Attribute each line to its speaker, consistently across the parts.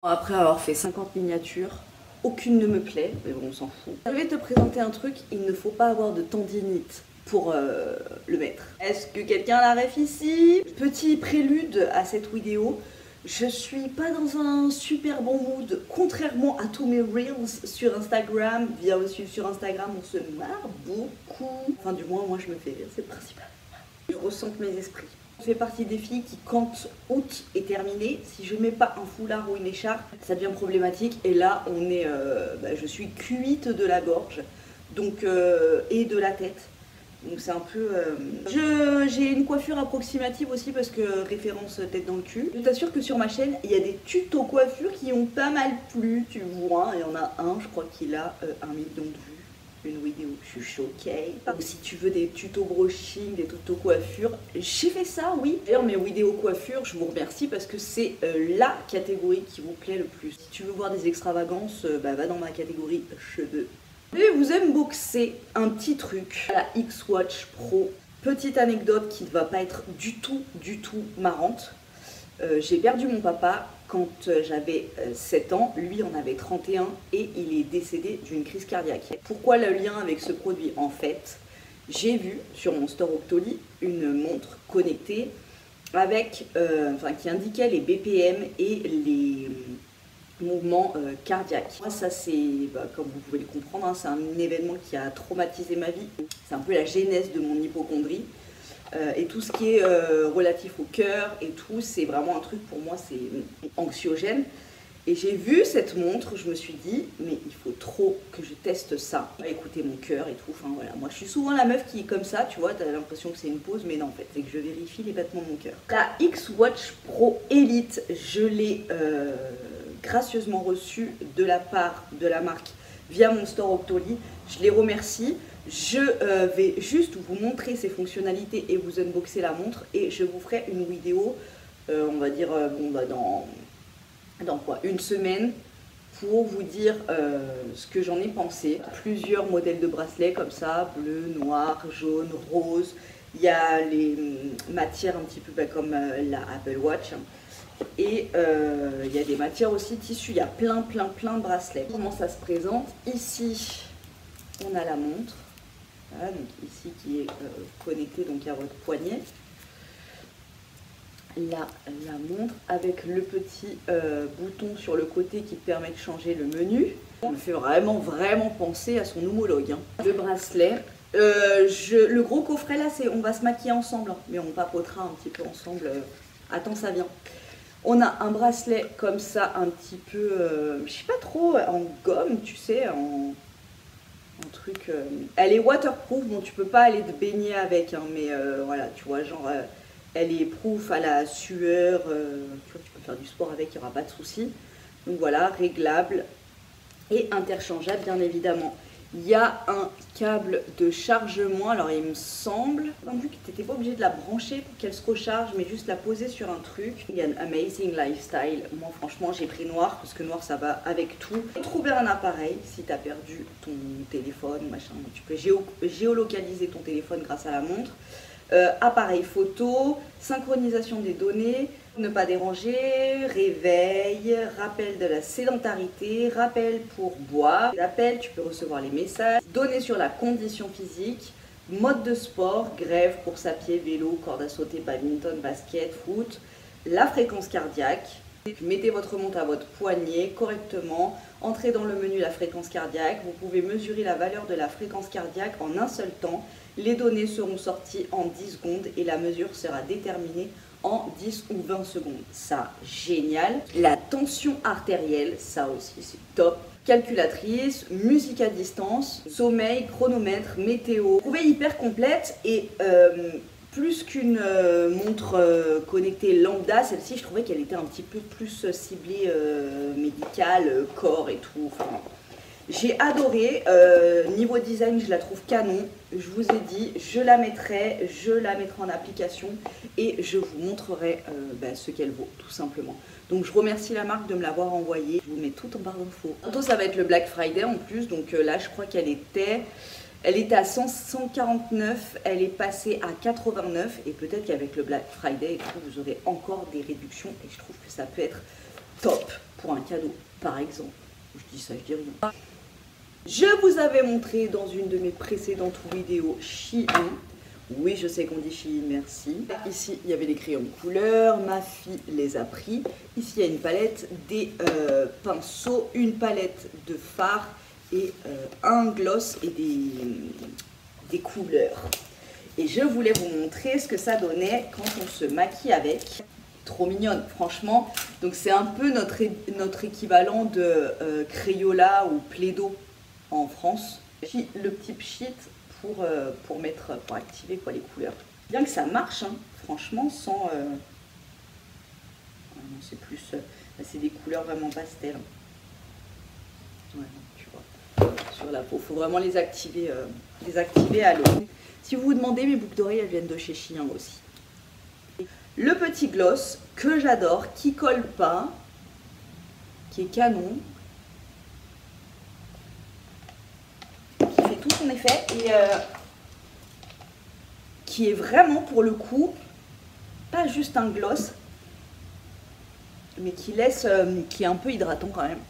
Speaker 1: Après avoir fait 50 miniatures, aucune ne me plaît, mais bon, on s'en fout. Je vais te présenter un truc, il ne faut pas avoir de tendinite pour le mettre. Est-ce que quelqu'un a la ref ici? Petit prélude à cette vidéo, je suis pas dans un super bon mood, contrairement à tous mes reels sur Instagram. Viens me suivre sur Instagram, on se marre beaucoup. Enfin du moins, moi je me fais rire, c'est le principal. Je ressens mes esprits. Je fais partie des filles qui, quand août est terminé, si je mets pas un foulard ou une écharpe, ça devient problématique. Et là, je suis cuite de la gorge, donc et de la tête. Donc c'est un peu... J'ai une coiffure approximative aussi parce que référence tête dans le cul. Je t'assure que sur ma chaîne, il y a des tutos coiffure qui ont pas mal plu, tu vois. Il y en a un, je crois qu'il a 1 million de vues. Une vidéo, je suis choquée. Si tu veux des tutos brushing, des tutos coiffure, j'ai fait ça, oui. D'ailleurs, mes vidéos coiffure, je vous remercie parce que c'est la catégorie qui vous plaît le plus. Si tu veux voir des extravagances, va dans ma catégorie cheveux. Je vais vous unboxer un petit truc, la X-Watch Pro. Petite anecdote qui ne va pas être du tout marrante. J'ai perdu mon papa quand j'avais 7 ans, lui en avait 31 et il est décédé d'une crise cardiaque. Pourquoi le lien avec ce produit? En fait, j'ai vu sur mon store Octoly une montre connectée avec, qui indiquait les BPM et les mouvements cardiaques. Moi ça c'est, comme vous pouvez le comprendre, hein, c'est un événement qui a traumatisé ma vie. C'est un peu la genèse de mon hypocondrie. Et tout ce qui est relatif au cœur et tout, c'est vraiment un truc pour moi, c'est anxiogène. Et j'ai vu cette montre, je me suis dit, mais il faut trop que je teste ça. Écouter mon cœur et tout, enfin voilà. Moi je suis souvent la meuf qui est comme ça, tu vois, t'as l'impression que c'est une pause, mais non en fait, c'est que je vérifie les battements de mon cœur. La X-Watch Pro Elite, je l'ai gracieusement reçue de la part de la marque via mon store Octoly. Je les remercie. Je vais juste vous montrer ses fonctionnalités et vous unboxer la montre et je vous ferai une vidéo, on va dire, dans quoi, une semaine pour vous dire ce que j'en ai pensé. Plusieurs modèles de bracelets comme ça, bleu, noir, jaune, rose. Il y a les matières un petit peu comme la Apple Watch. Et il y a des matières aussi tissu, il y a plein de bracelets. Comment ça se présente? Ici, on a la montre. Voilà, donc ici qui est connecté donc à votre poignet. Là, la montre avec le petit bouton sur le côté qui permet de changer le menu. Ça me fait vraiment penser à son homologue. Hein. Le bracelet. Le gros coffret là, c'est on va se maquiller ensemble, hein, mais on papotera un petit peu ensemble. Attends, ça vient. On a un bracelet comme ça, un petit peu, je sais pas trop, en gomme, tu sais, en truc. Elle est waterproof, bon tu peux pas aller te baigner avec, hein, mais voilà, tu vois, genre, elle est proof à la sueur, tu vois, tu peux faire du sport avec, il n'y aura pas de souci. Donc voilà, réglable et interchangeable bien évidemment. Il y a un câble de chargement, alors il me semble, vu que tu n'étais pas obligé de la brancher pour qu'elle se recharge, mais juste la poser sur un truc. Il y a un Amazing Lifestyle, moi franchement j'ai pris noir, parce que noir ça va avec tout. Trouver un appareil, si tu as perdu ton téléphone, machin, tu peux géolocaliser ton téléphone grâce à la montre. Appareil photo, synchronisation des données, ne pas déranger, réveil, rappel de la sédentarité, rappel pour boire, l'appel, tu peux recevoir les messages, données sur la condition physique, mode de sport, grève, course à pied, vélo, corde à sauter, badminton, basket, foot, la fréquence cardiaque. Mettez votre montre à votre poignet correctement, entrez dans le menu la fréquence cardiaque, vous pouvez mesurer la valeur de la fréquence cardiaque en un seul temps. Les données seront sorties en 10 secondes et la mesure sera déterminée en 10 ou 20 secondes. Ça, génial. La tension artérielle, ça aussi, c'est top. Calculatrice, musique à distance, sommeil, chronomètre, météo. Vous trouvez hyper complète et plus qu'une montre connectée lambda, celle-ci, je trouvais qu'elle était un petit peu plus ciblée médicale, corps et tout. Enfin, j'ai adoré, niveau design je la trouve canon, je vous ai dit, je la mettrai en application et je vous montrerai ce qu'elle vaut tout simplement. Donc je remercie la marque de me l'avoir envoyée, je vous mets tout en barre d'infos. Bientôt ça va être le Black Friday en plus, donc là je crois qu'elle était à 149, elle est passée à 89 et peut-être qu'avec le Black Friday et tout, vous aurez encore des réductions et je trouve que ça peut être top. pour un cadeau, par exemple. Je dis ça, je dis rien. Je vous avais montré dans une de mes précédentes vidéos Shein. Oui, je sais qu'on dit Shein, merci. Ici, il y avait les crayons de couleur, ma fille les a pris. Ici, il y a une palette, des pinceaux, une palette de fard et un gloss et des couleurs. Et je voulais vous montrer ce que ça donnait quand on se maquille avec. Trop mignonne, franchement. Donc c'est un peu notre équivalent de Crayola ou Play-Doh en France. Le petit pchit pour activer quoi, les couleurs. Bien que ça marche, hein, franchement, sans... c'est plus... c'est des couleurs vraiment pastel. Ouais, tu vois, sur la peau. Il faut vraiment les activer à l'eau. Si vous vous demandez, mes boucles d'oreilles, elles viennent de chez Shein aussi. Le petit gloss que j'adore, qui colle pas, qui est canon, qui fait tout son effet et qui est vraiment pour le coup pas juste un gloss, mais qui laisse, qui est un peu hydratant quand même.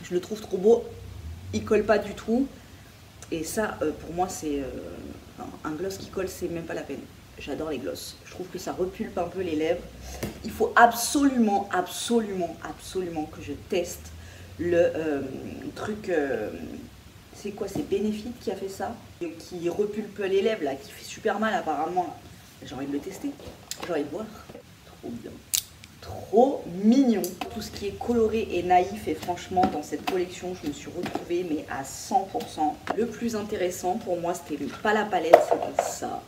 Speaker 1: Je le trouve trop beau, il colle pas du tout et ça pour moi c'est un gloss qui colle, c'est même pas la peine. J'adore les glosses. Je trouve que ça repulpe un peu les lèvres. Il faut absolument, absolument, absolument que je teste le truc. C'est quoi? C'est Benefit qui a fait ça, qui repulpe les lèvres là, qui fait super mal apparemment. J'ai envie de le tester. J'ai envie de voir. Trop bien. Trop mignon. Tout ce qui est coloré et naïf, et franchement dans cette collection je me suis retrouvée mais à 100%. Le plus intéressant pour moi c'était pas la palette, c'était ça.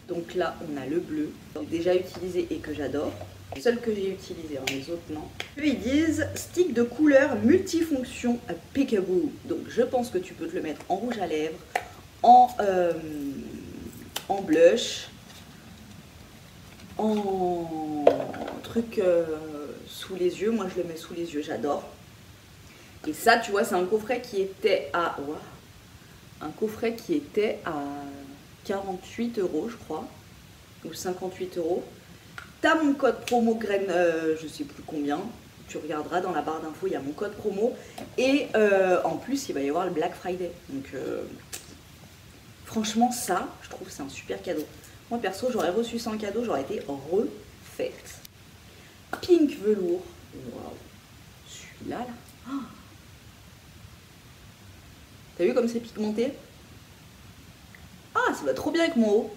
Speaker 1: Donc là, on a le bleu, déjà utilisé et que j'adore. Le seul que j'ai utilisé, les autres non. Ils disent stick de couleur multifonction Peekaboo. Donc je pense que tu peux te le mettre en rouge à lèvres, en blush, en truc sous les yeux. Moi je le mets sous les yeux, j'adore. Et ça, tu vois, c'est un coffret qui était à... Wow, un coffret qui était à 48 €, je crois, ou 58 €. T'as mon code promo graine, je sais plus combien, tu regarderas dans la barre d'infos, il y a mon code promo. Et en plus, il va y avoir le Black Friday. Donc, franchement, ça, je trouve c'est un super cadeau. Moi, perso, j'aurais reçu ça en cadeau, j'aurais été refaite. Pink velours. Waouh, celui-là, là. Oh. T'as vu comme c'est pigmenté? Ah, ça va trop bien avec mon haut.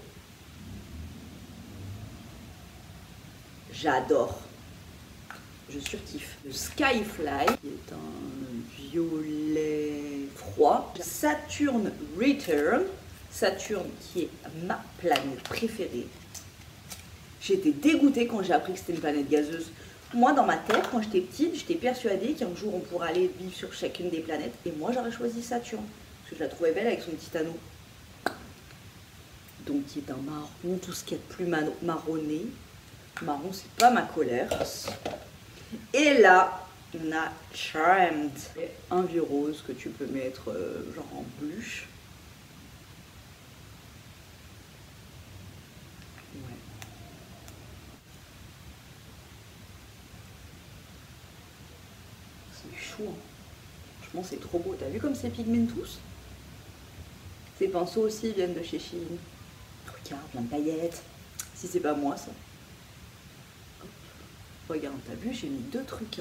Speaker 1: J'adore. Je surkiffe. Le Skyfly, qui est un violet froid. Saturn Return. Saturne, qui est ma planète préférée. J'ai été dégoûtée quand j'ai appris que c'était une planète gazeuse. Moi, dans ma tête, quand j'étais petite, j'étais persuadée qu'un jour on pourrait aller vivre sur chacune des planètes. Et moi, j'aurais choisi Saturne. Parce que je la trouvais belle avec son petit anneau. Donc qui est un marron, tout ce qui est plus marronné. Marron, c'est pas ma couleur. Et là, on a Charmed. Un vieux rose que tu peux mettre genre en blush. Ouais. C'est chou, hein. Franchement, c'est trop beau. T'as vu comme c'est pigmentus? Ces pinceaux aussi viennent de chez Shein. Regarde, plein de paillettes. Si c'est pas moi, ça. Hop. Regarde, t'as vu, j'ai mis 2 trucs.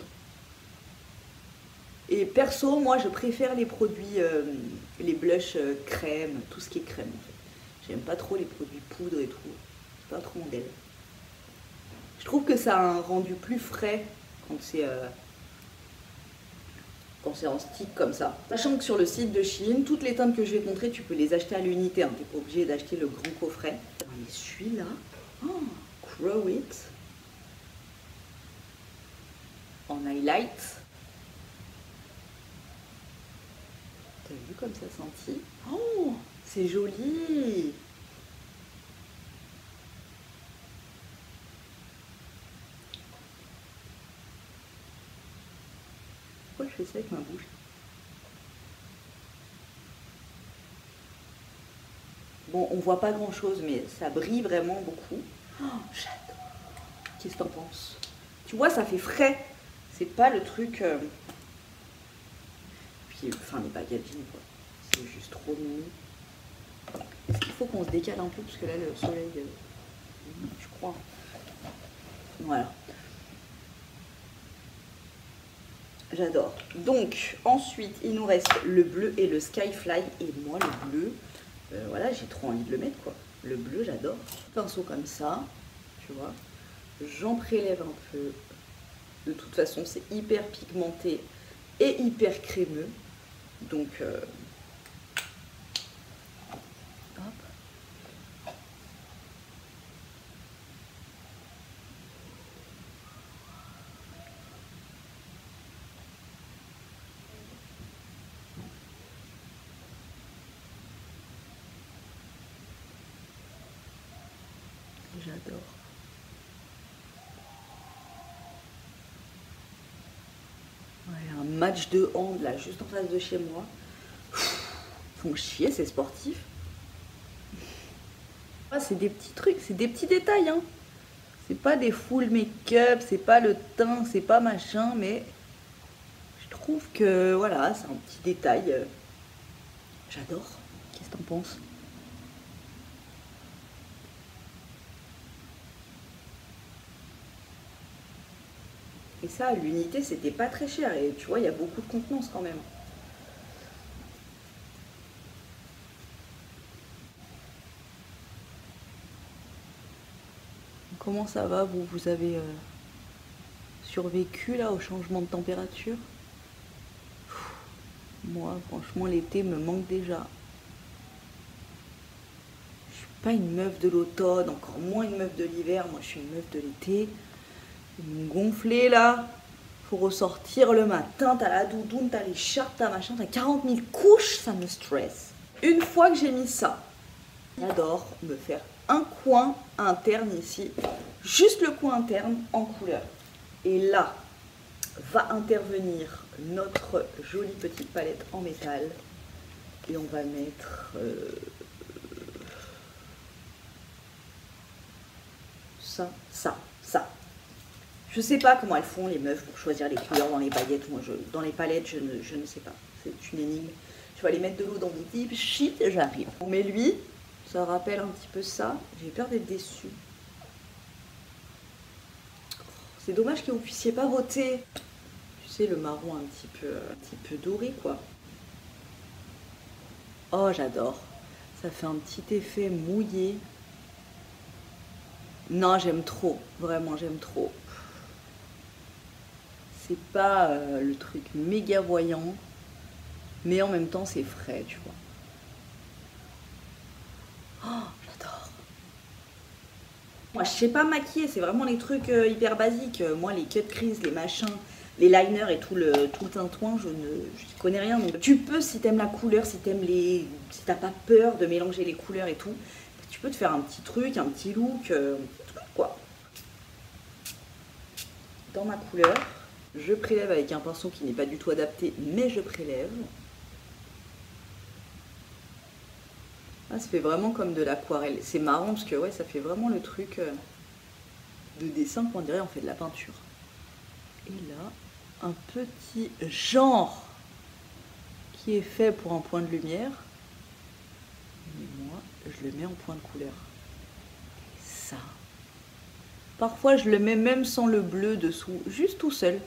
Speaker 1: Et perso, moi, je préfère les produits, les blushs crème, tout ce qui est crème, en fait. J'aime pas trop les produits poudre et tout. C'est pas trop mon délire. Je trouve que ça a un rendu plus frais quand c'est en stick comme ça. Sachant que sur le site de Shein, toutes les teintes que je vais te montrer, tu peux les acheter à l'unité, hein. T'es pas obligé d'acheter le grand coffret. Mais celui-là, oh, Crow It, en highlight. T'as vu comme ça sentit? Oh, c'est joli. Pourquoi je fais ça avec ma bouche? Bon, on voit pas grand chose, mais ça brille vraiment beaucoup. Oh, j'adore. Qu'est-ce que t'en penses? Tu vois, ça fait frais. C'est pas le truc... Puis, enfin, les baguettes jeans, quoi. C'est juste trop mignon. Est-ce qu'il faut qu'on se décale un peu parce que là, le soleil... je crois. Voilà. J'adore. Donc, ensuite, il nous reste le bleu et le Skyfly. Et moi, le bleu, voilà, j'ai trop envie de le mettre, quoi. Le bleu, j'adore. Pinceau comme ça, tu vois. J'en prélève un peu. De toute façon, c'est hyper pigmenté et hyper crémeux. Donc, hop. J'adore. Ouais, un match de hand là, juste en face de chez moi. Ils font chier, c'est sportif. Ah, c'est des petits trucs, c'est des petits détails, hein. C'est pas des full make-up, c'est pas le teint, c'est pas machin, mais je trouve que voilà, c'est un petit détail. J'adore. Qu'est-ce que t'en penses? Et ça, à l'unité, c'était pas très cher. Et tu vois, il y a beaucoup de contenance quand même. Comment ça va, vous? Vous avez survécu là au changement de température? Moi, franchement, l'été me manque déjà. Je suis pas une meuf de l'automne, encore moins une meuf de l'hiver. Moi, je suis une meuf de l'été. Ils m'ont gonflé là. Faut ressortir le matin. T'as la doudoune, t'as l'écharpe, t'as machin, t'as 40 000 couches. Ça me stresse. Une fois que j'ai mis ça, j'adore me faire un coin interne ici. Juste le coin interne en couleur. Et là, va intervenir notre jolie petite palette en métal. Et on va mettre ça. Je sais pas comment elles font les meufs pour choisir les couleurs dans les paillettes. Moi, dans les palettes, je ne sais pas. C'est une énigme. Je vais aller mettre de l'eau dans mon type. Shit, j'arrive. Mais lui, ça rappelle un petit peu ça. J'ai peur d'être déçue. C'est dommage que vous puissiez pas voter. Tu sais, le marron un petit peu doré, quoi. Oh, j'adore. Ça fait un petit effet mouillé. Non, j'aime trop. Vraiment, j'aime trop. C'est pas le truc méga voyant, mais en même temps, c'est frais, tu vois. Oh, j'adore. Moi, je sais pas maquiller, c'est vraiment les trucs hyper basiques. Moi, les cut crease, les machins, les liners et tout le tintouin, je connais rien. Donc, tu peux, si t'aimes la couleur, si t'as pas peur de mélanger les couleurs et tout, tu peux te faire un petit truc, un petit look, quoi. Dans ma couleur, je prélève avec un pinceau qui n'est pas du tout adapté, mais je prélève. Ah, ça fait vraiment comme de l'aquarelle. C'est marrant parce que ouais, ça fait vraiment le truc de dessin qu'on dirait on fait de la peinture. Et là, un petit genre qui est fait pour un point de lumière. Mais moi, je le mets en point de couleur. Et ça. Parfois, je le mets même sans le bleu dessous, juste tout seul.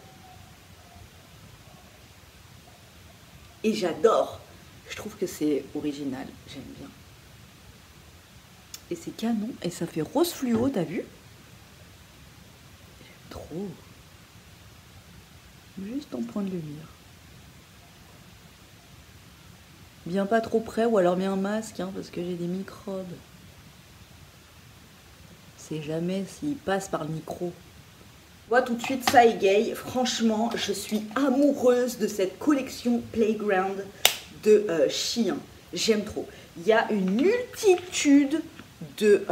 Speaker 1: Et j'adore. Je trouve que c'est original, j'aime bien. Et c'est canon, et ça fait rose fluo, t'as vu? J'aime trop. Juste en point de lumière. Viens pas trop près, ou alors mets un masque, hein, parce que j'ai des microbes. C'est jamais s'il passe par le micro. Moi tout de suite, ça égaye. Franchement, je suis amoureuse de cette collection Playground de Shein. J'aime trop. Il y a une multitude de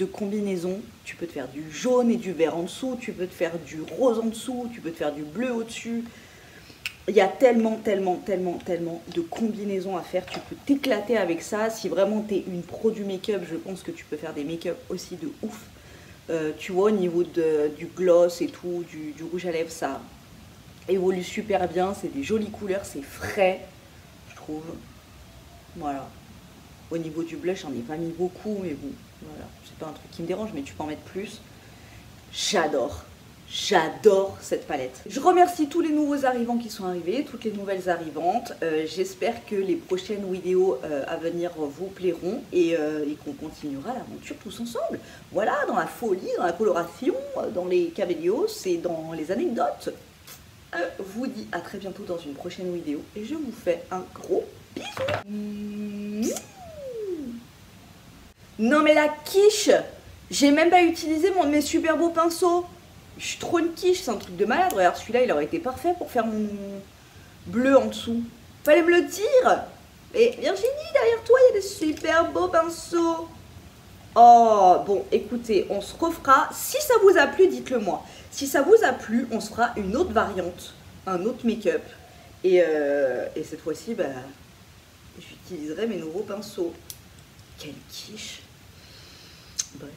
Speaker 1: combinaisons. Tu peux te faire du jaune et du vert en dessous. Tu peux te faire du rose en dessous. Tu peux te faire du bleu au-dessus. Il y a tellement de combinaisons à faire. Tu peux t'éclater avec ça. Si vraiment tu es une pro du make-up, je pense que tu peux faire des make-up aussi de ouf. Tu vois, au niveau du gloss et tout, du rouge à lèvres, ça évolue super bien. C'est des jolies couleurs, c'est frais, je trouve. Voilà. Au niveau du blush, j'en ai pas mis beaucoup, mais bon, voilà. C'est pas un truc qui me dérange, mais tu peux en mettre plus. J'adore. J'adore cette palette. Je remercie tous les nouveaux arrivants qui sont arrivés, toutes les nouvelles arrivantes. J'espère que les prochaines vidéos à venir vous plairont et qu'on continuera l'aventure tous ensemble. Voilà, dans la folie, dans la coloration, dans les camélios et dans les anecdotes. Je vous dis à très bientôt dans une prochaine vidéo et je vous fais un gros bisou. Non mais la quiche, j'ai même pas utilisé mes super beaux pinceaux. Je suis trop une quiche, c'est un truc de malade. Regarde, celui-là, il aurait été parfait pour faire mon bleu en dessous. Fallait me le dire. Et Virginie, derrière toi, il y a des super beaux pinceaux. Oh, bon, écoutez, on se refera. Si ça vous a plu, dites-le moi. Si ça vous a plu, on se fera une autre variante, un autre make-up. Et cette fois-ci, bah, j'utiliserai mes nouveaux pinceaux. Quelle quiche. Bref.